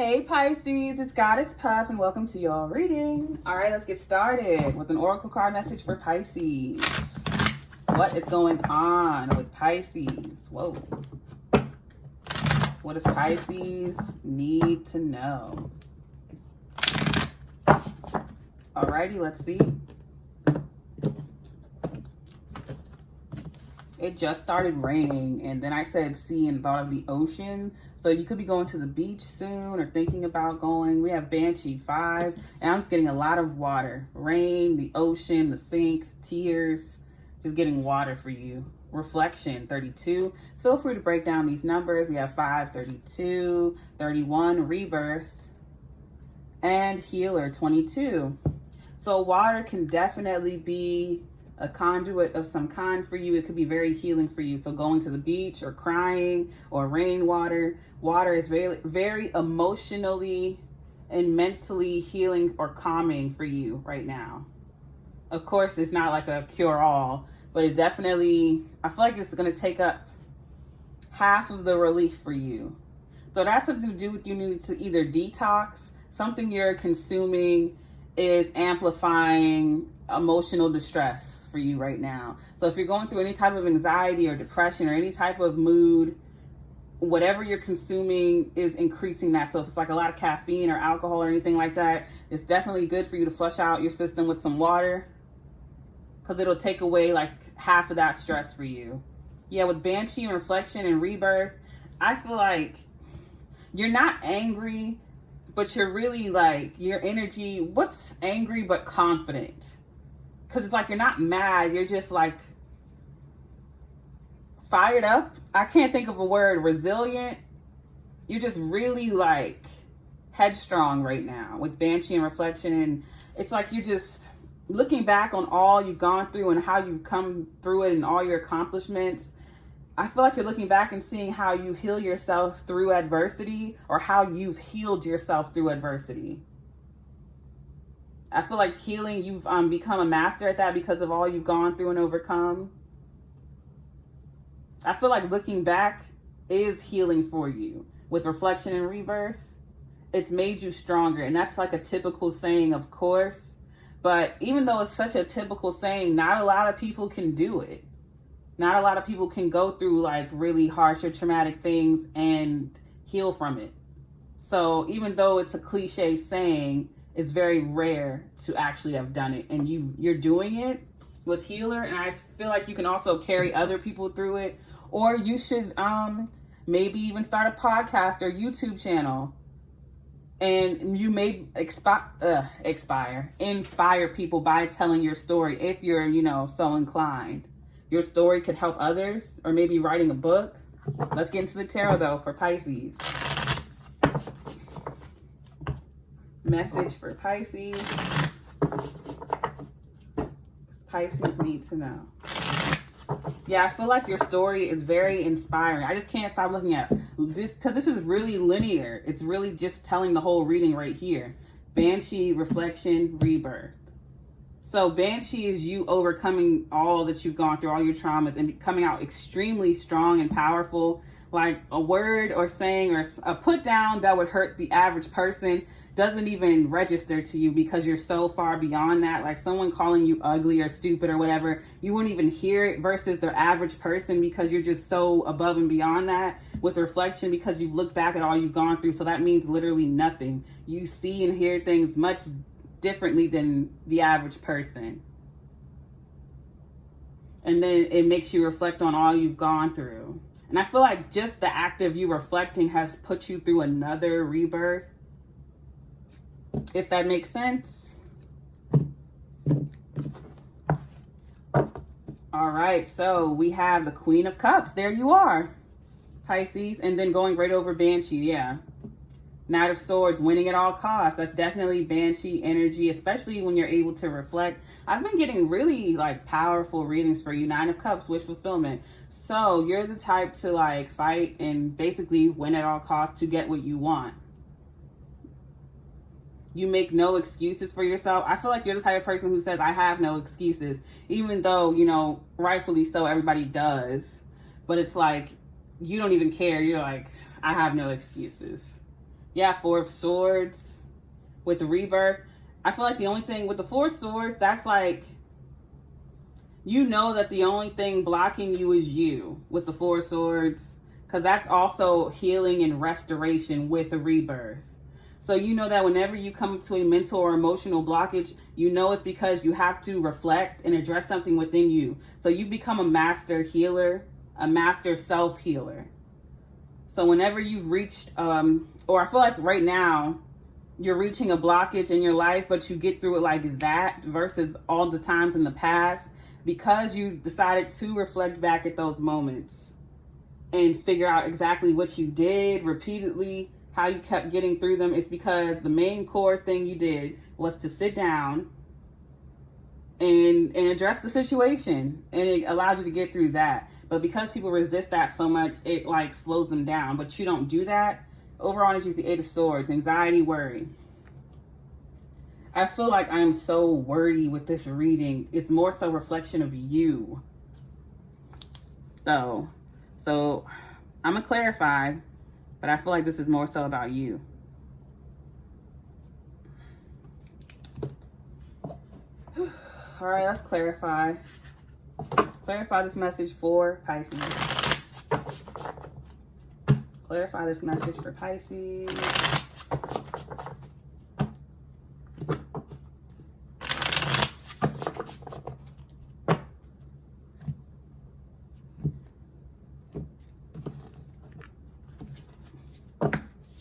Hey Pisces, it's Goddess Puff and welcome to your reading. All right, let's get started with an oracle card message for Pisces. What is going on with Pisces? Whoa. What does Pisces need to know? Alrighty, let's see. It just started raining and then I said sea and thought of the ocean. So you could be going to the beach soon or thinking about going. We have Banshee 5 and I'm just getting a lot of water. Rain, the ocean, the sink, tears, just getting water for you. Reflection 32. Feel free to break down these numbers. We have 5, 32, 31, rebirth, and healer 22. So water can definitely be a conduit of some kind for you. It could be very healing for you. So going to the beach or crying or rainwater. Water is very, very emotionally and mentally healing or calming for you right now. Of course, it's not like a cure-all, but it definitely, I feel like it's going to take up half of the relief for you. So that's something to do with you need to either detox, something you're consuming is amplifying emotional distress for you right now. So if you're going through any type of anxiety or depression or any type of mood, whatever you're consuming is increasing that. So if it's like a lot of caffeine or alcohol or anything like that, it's definitely good for you to flush out your system with some water because it'll take away like half of that stress for you. Yeah, with Banshee and reflection and rebirth, I feel like you're not angry, but you're really like your energy, what's angry but confident? Because it's like you're not mad, you're just like fired up. I can't think of a word, resilient. You're just really like headstrong right now with Banshee and reflection. And it's like you're just looking back on all you've gone through and how you've come through it and all your accomplishments. I feel like you're looking back and seeing how you heal yourself through adversity or how you've healed yourself through adversity. I feel like healing, you've become a master at that because of all you've gone through and overcome. I feel like looking back is healing for you. With reflection and rebirth, it's made you stronger. And that's like a typical saying, of course. But even though it's such a typical saying, not a lot of people can do it. Not a lot of people can go through like really harsh or traumatic things and heal from it. So even though it's a cliche saying, it's very rare to actually have done it. And you're doing it with healer. And I feel like you can also carry other people through it. Or you should maybe even start a podcast or YouTube channel. And you may inspire people by telling your story if you're, so inclined. Your story could help others, or maybe writing a book. Let's get into the tarot though for Pisces. Message for Pisces. Pisces need to know. Yeah, I feel like your story is very inspiring. I just can't stop looking at this because this is really linear. It's really just telling the whole reading right here. Banshee, reflection, rebirth. So Banshee is you overcoming all that you've gone through, all your traumas, and coming out extremely strong and powerful. Like a word or saying or a put down that would hurt the average person doesn't even register to you because you're so far beyond that. Like someone calling you ugly or stupid or whatever, you wouldn't even hear it versus the average person because you're just so above and beyond that. With reflection, because you've looked back at all you've gone through, so that means literally nothing. You see and hear things much differently than the average person. And then it makes you reflect on all you've gone through. And I feel like just the act of you reflecting has put you through another rebirth. If that makes sense. All right, so we have the Queen of Cups. There you are, Pisces. And then going right over Banshee, yeah. Knight of Swords, winning at all costs. That's definitely Banshee energy, especially when you're able to reflect. I've been getting really like powerful readings for you. Nine of Cups, wish fulfillment. So you're the type to like fight and basically win at all costs to get what you want. You make no excuses for yourself. I feel like you're the type of person who says, I have no excuses, even though, rightfully so, everybody does. But it's like, you don't even care. You're like, I have no excuses. Yeah, Four of Swords with the rebirth. I feel like the only thing with the Four of Swords, that's like, you know that the only thing blocking you is you with the Four of Swords, because that's also healing and restoration with a rebirth. So you know that whenever you come to a mental or emotional blockage, you know it's because you have to reflect and address something within you. So you become a master healer, a master self-healer. So whenever you've reached, or I feel like right now, you're reaching a blockage in your life, but you get through it like that versus all the times in the past, because you decided to reflect back at those moments and figure out exactly what you did repeatedly, how you kept getting through them. It's because the main core thing you did was to sit down and address the situation, and it allows you to get through that. But because people resist that so much, it like slows them down. But you don't do that. Overall energy is the Eight of Swords, anxiety, worry. I feel like I'm so wordy with this reading. It's more so reflection of you. So I'm going to clarify, but I feel like this is more so about you. All right, let's clarify. Clarify this message for Pisces. Clarify this message for Pisces.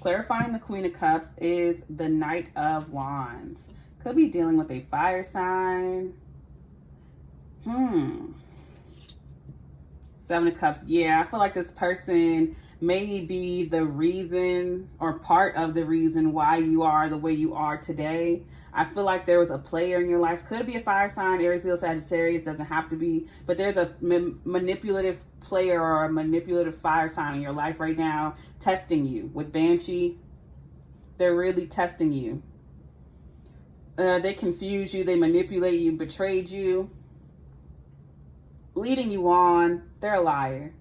Clarifying the Queen of Cups is the Knight of Wands. Could be dealing with a fire sign. Seven of Cups. Yeah, I feel like this person may be the reason or part of the reason why you are the way you are today. I feel like there was a player in your life. Could be a fire sign, Aries, Leo, Sagittarius. Doesn't have to be. But there's a manipulative player or a manipulative fire sign in your life right now testing you. With Banshee, they're really testing you. They confuse you. They manipulate you, betrayed you, leading you on. They're a liar.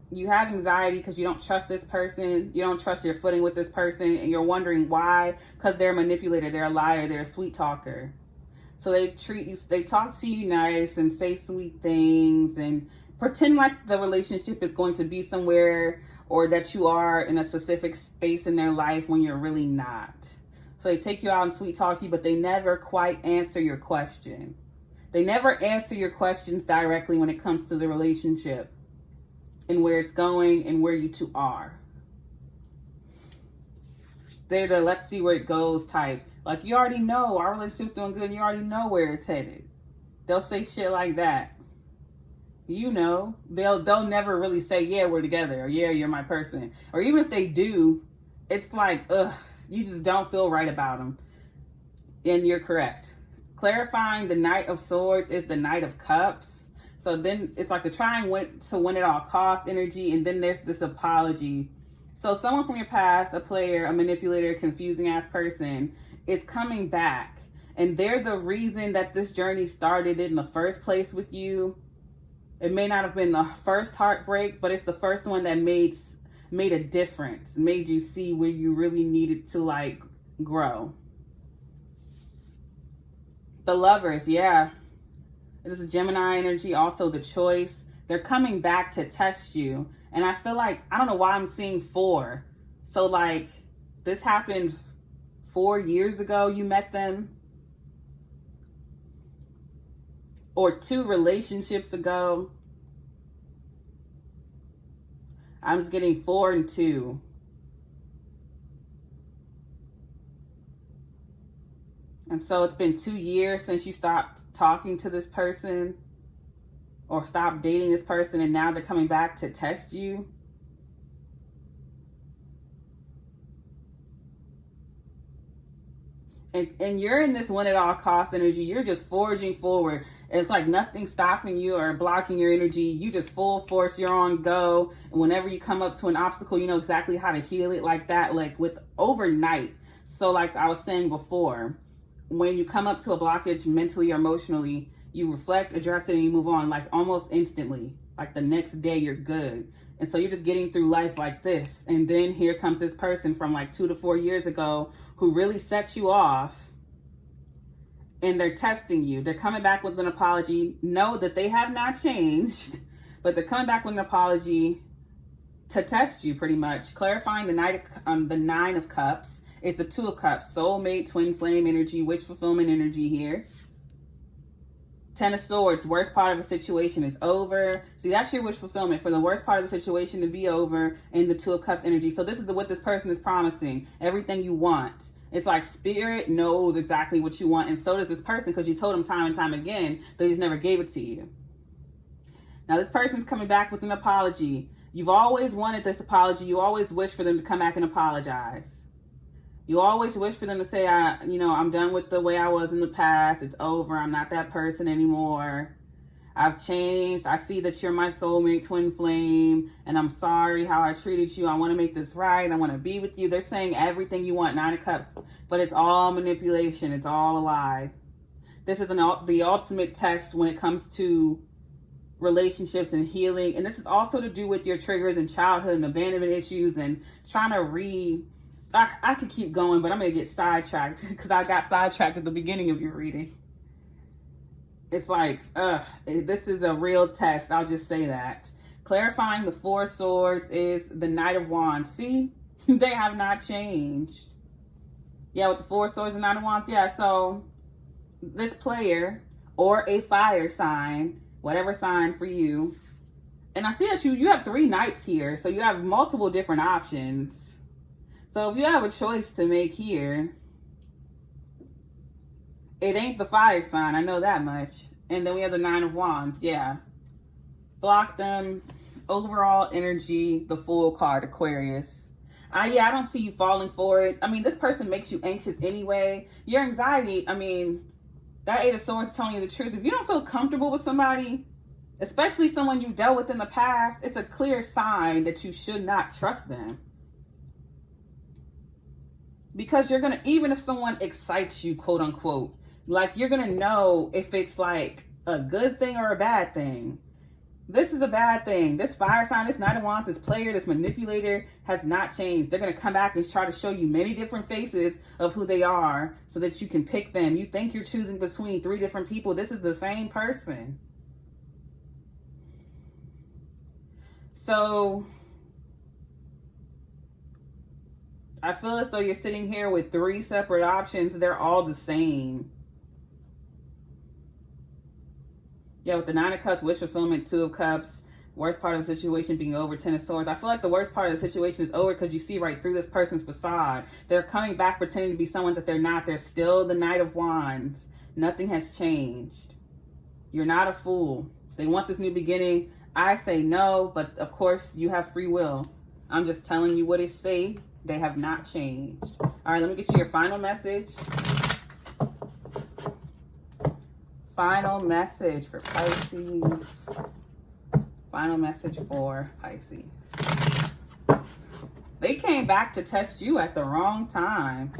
You have anxiety because you don't trust this person. You don't trust your footing with this person, and you're wondering why. Because they're a manipulator. They're a liar. They're a sweet talker. So they treat you, they talk to you nice and say sweet things and pretend like the relationship is going to be somewhere, or that you are in a specific space in their life when you're really not. So they take you out and sweet talk you, but they never quite answer your question. They never answer your questions directly when it comes to the relationship and where it's going and where you two are. They're the let's see where it goes type. Like, you already know our relationship's doing good and you already know where it's headed. They'll say shit like that. You know, they'll never really say, yeah, we're together, or yeah, you're my person. Or even if they do, it's like, ugh, you just don't feel right about them. And you're correct. Clarifying the Knight of Swords is the Knight of Cups. So then it's like the trying to win at all cost energy, and then there's this apology. So someone from your past, a player, a manipulator, confusing ass person, is coming back, and they're the reason that this journey started in the first place with you. It may not have been the first heartbreak, but it's the first one that made a difference, made you see where you really needed to like grow. The Lovers, yeah. This is Gemini energy, also the Choice. They're coming back to test you. And I feel like, I don't know why I'm seeing 4. So like, this happened 4 years ago you met them. Or 2 relationships ago. I'm just getting 4 and 2. And so it's been 2 years since you stopped talking to this person or stopped dating this person, and now they're coming back to test you. And you're in this win at all cost energy. You're just forging forward. It's like nothing's stopping you or blocking your energy. You just full force, you're on go. And whenever you come up to an obstacle, you know exactly how to heal it like that, like with overnight. So like I was saying before, when you come up to a blockage mentally or emotionally, you reflect, address it, and you move on like almost instantly. Like the next day you're good. And so you're just getting through life like this. And then here comes this person from like 2 to 4 years ago who really set you off. And they're testing you. They're coming back with an apology. Know that they have not changed, but they're coming back with an apology to test you, pretty much. Clarifying the Nine of Cups. It's the Two of Cups. Soulmate, twin flame energy, wish fulfillment energy here. Ten of Swords. Worst part of a situation is over. See, that's your wish fulfillment, for the worst part of the situation to be over, in the Two of Cups energy. So this is what this person is promising. Everything you want. It's like spirit knows exactly what you want, and so does this person, because you told them time and time again. They just never gave it to you. Now this person's coming back with an apology. You've always wanted this apology. You always wish for them to come back and apologize. You always wish for them to say, I'm done with the way I was in the past. It's over. I'm not that person anymore. I've changed. I see that you're my soulmate, twin flame, and I'm sorry how I treated you. I want to make this right. I want to be with you. They're saying everything you want, Nine of Cups, but it's all manipulation. It's all a lie. This is the ultimate test when it comes to relationships and healing. And this is also to do with your triggers in childhood and abandonment issues and trying to I could keep going, but I'm going to get sidetracked because I got sidetracked at the beginning of your reading. It's like, this is a real test. I'll just say that. Clarifying the Four of Swords is the Knight of Wands. See, they have not changed. Yeah, with the Four of Swords and Knight of Wands. Yeah, so this player or a fire sign, whatever sign for you. And I see that you have 3 knights here. So you have multiple different options. So if you have a choice to make here, it ain't the fire sign, I know that much. And then we have the Nine of Wands, yeah. Block them. Overall energy, the Fool card, Aquarius. Yeah, I don't see you falling for it. I mean, this person makes you anxious anyway. Your anxiety, I mean, that Eight of Swords is telling you the truth. If you don't feel comfortable with somebody, especially someone you've dealt with in the past, it's a clear sign that you should not trust them. Because you're going to, even if someone excites you, quote unquote, like you're going to know if it's like a good thing or a bad thing. This is a bad thing. This fire sign, this Knight of Wands, this player, this manipulator has not changed. They're going to come back and try to show you many different faces of who they are so that you can pick them. You think you're choosing between 3 different people. This is the same person. So I feel as though you're sitting here with 3 separate options. They're all the same. Yeah, with the Nine of Cups, wish fulfillment, Two of Cups, worst part of the situation being over, Ten of Swords. I feel like the worst part of the situation is over because you see right through this person's facade. They're coming back pretending to be someone that they're not. They're still the Knight of Wands. Nothing has changed. You're not a fool. They want this new beginning. I say no, but of course you have free will. I'm just telling you what it say. They have not changed. All right, let me get you your final message. Final message for Pisces. Final message for Pisces. They came back to test you at the wrong time.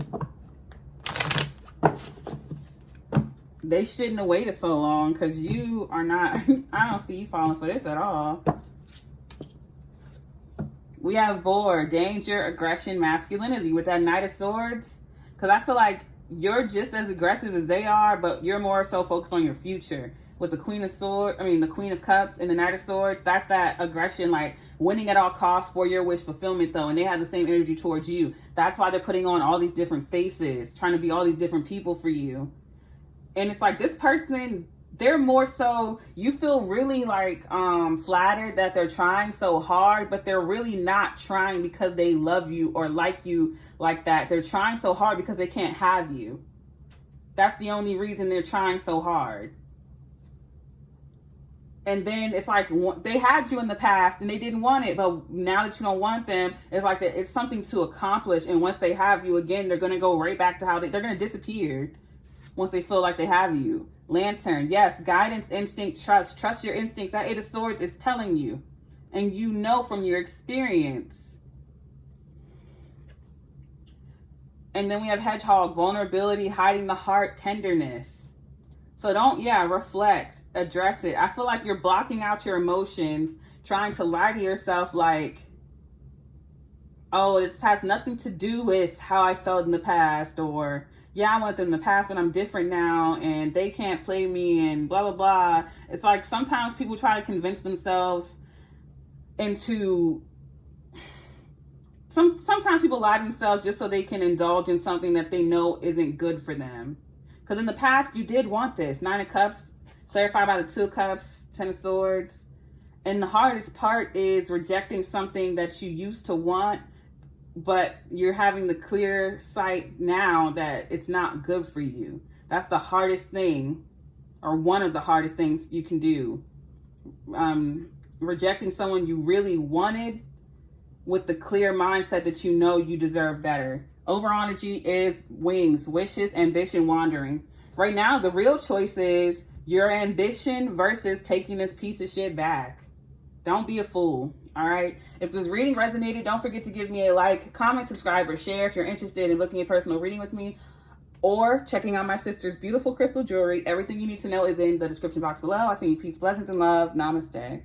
They shouldn't have waited so long because you are not, I don't see you falling for this at all. We have bored, danger, aggression, masculinity with that Knight of Swords. Because I feel like you're just as aggressive as they are, but you're more so focused on your future. With the Queen of Swords, the Queen of Cups and the Knight of Swords, that's that aggression, like winning at all costs for your wish fulfillment though. And they have the same energy towards you. That's why they're putting on all these different faces, trying to be all these different people for you. And it's like this person, they're more so, you feel really like flattered that they're trying so hard, but they're really not trying because they love you or like you like that. They're trying so hard because they can't have you. That's the only reason they're trying so hard. And then it's like they had you in the past and they didn't want it, but now that you don't want them, it's like it's something to accomplish. And once they have you again, they're going to go right back to how they're going to disappear once they feel like they have you. Lantern, yes, guidance, instinct, trust. Trust your instincts. That Eight of Swords, it's telling you. And you know from your experience. And then we have Hedgehog, vulnerability, hiding the heart, tenderness. So don't, reflect. address it. I feel like you're blocking out your emotions, trying to lie to yourself like, oh, it has nothing to do with how I felt in the past, or yeah, I went in the past, but I'm different now, and they can't play me, and blah, blah, blah. It's like sometimes people try to convince themselves into... Sometimes people lie to themselves just so they can indulge in something that they know isn't good for them. Because in the past, you did want this. 9 of Cups, clarified by the 2 of Cups, 10 of Swords. And the hardest part is rejecting something that you used to want, but you're having the clear sight now that it's not good for you. That's the hardest thing, or one of the hardest things you can do. Rejecting someone you really wanted with the clear mindset that you know you deserve better. Overall energy is wings, wishes, ambition, wandering. Right now, the real choice is your ambition versus taking this piece of shit back. Don't be a fool, all right? If this reading resonated, don't forget to give me a like, comment, subscribe, or share if you're interested in booking a personal reading with me or checking out my sister's beautiful crystal jewelry. Everything you need to know is in the description box below. I send you peace, blessings, and love. Namaste.